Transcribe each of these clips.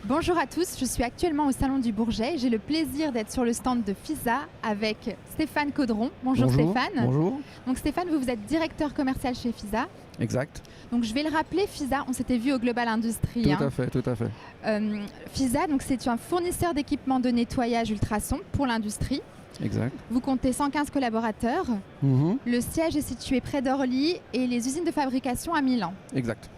Bonjour à tous, je suis actuellement au Salon du Bourget. J'ai le plaisir d'être sur le stand de FISA avec Stéphane Caudron. Bonjour Stéphane. Bonjour. Donc Stéphane, vous êtes directeur commercial chez FISA. Exact. Donc je vais le rappeler, FISA, on s'était vu au Global Industrie. Tout à fait, tout à fait. FISA, donc c'est un fournisseur d'équipements de nettoyage ultrasons pour l'industrie. Exact. Vous comptez 115 collaborateurs. Le siège est situé près d'Orly et les usines de fabrication à Milan. Exact.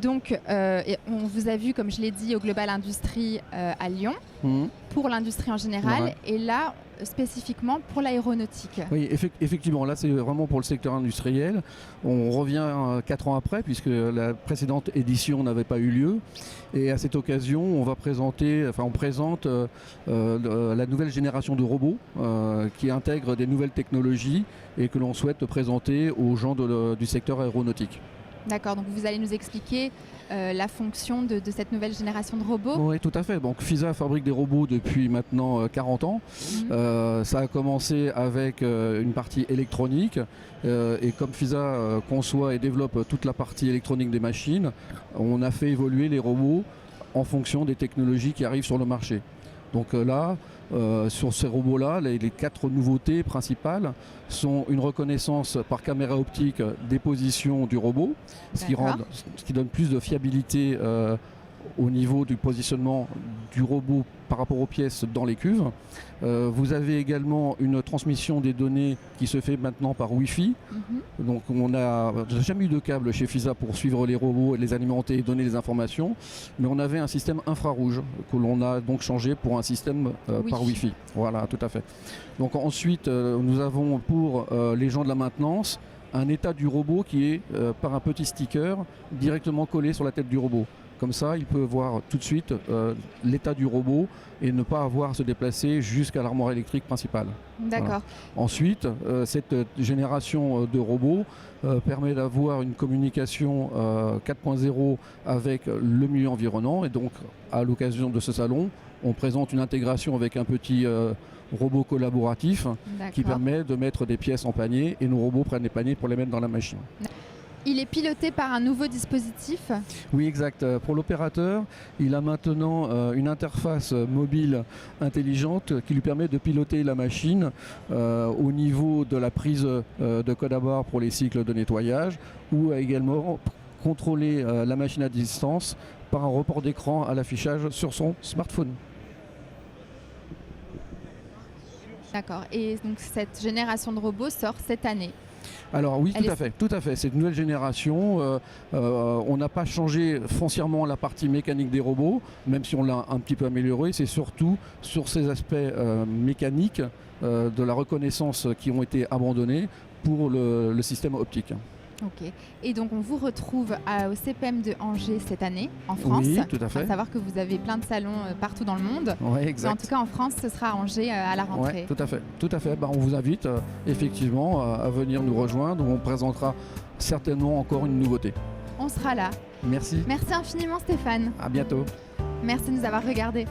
Donc, on vous a vu, comme je l'ai dit, au Global Industrie à Lyon, pour l'industrie en général, et là, spécifiquement pour l'aéronautique. Oui, effectivement, là, c'est vraiment pour le secteur industriel. On revient 4 ans après, puisque la précédente édition n'avait pas eu lieu. Et à cette occasion, on présente la nouvelle génération de robots qui intègrent des nouvelles technologies et que l'on souhaite présenter aux gens du secteur aéronautique. D'accord, donc vous allez nous expliquer la fonction de cette nouvelle génération de robots. Oui, tout à fait. Donc FISA fabrique des robots depuis maintenant 40 ans. Ça a commencé avec une partie électronique et comme FISA conçoit et développe toute la partie électronique des machines, on a fait évoluer les robots en fonction des technologies qui arrivent sur le marché. Donc là, sur ces robots-là, les 4 nouveautés principales sont une reconnaissance par caméra optique des positions du robot, ce qui donne plus de fiabilité au niveau du positionnement du robot par rapport aux pièces dans les cuves. Vous avez également une transmission des données qui se fait maintenant par Wi-Fi. Donc on n'a jamais eu de câble chez FISA pour suivre les robots et les alimenter et donner les informations, mais on avait un système infrarouge que l'on a donc changé pour un système par Wi-Fi. Voilà, tout à fait. Donc ensuite, nous avons pour les gens de la maintenance un état du robot qui est par un petit sticker directement collé sur la tête du robot. Comme ça, il peut voir tout de suite l'état du robot et ne pas avoir à se déplacer jusqu'à l'armoire électrique principale. D'accord. Voilà. Ensuite, cette génération de robots permet d'avoir une communication 4.0 avec le milieu environnant. Et donc, à l'occasion de ce salon, on présente une intégration avec un petit robot collaboratif qui permet de mettre des pièces en panier et nos robots prennent les paniers pour les mettre dans la machine. Il est piloté par un nouveau dispositif. Oui, exact. Pour l'opérateur, il a maintenant une interface mobile intelligente qui lui permet de piloter la machine au niveau de la prise de code à barre pour les cycles de nettoyage ou également contrôler la machine à distance par un report d'écran à l'affichage sur son smartphone. D'accord. Et donc cette génération de robots sort cette année. Alors oui, tout à fait. C'est une nouvelle génération. On n'a pas changé foncièrement la partie mécanique des robots, même si on l'a un petit peu amélioré. C'est surtout sur ces aspects mécaniques de la reconnaissance qui ont été abandonnés pour le système optique. Ok. Et donc on vous retrouve au CPM de Angers cette année, en France. Oui, tout à fait. Il faut savoir que vous avez plein de salons partout dans le monde. Oui, exact. Mais en tout cas en France, ce sera à Angers à la rentrée. Oui, tout à fait. Tout à fait. On vous invite effectivement à venir nous rejoindre. On présentera certainement encore une nouveauté. On sera là. Merci. Merci infiniment Stéphane. À bientôt. Merci de nous avoir regardés.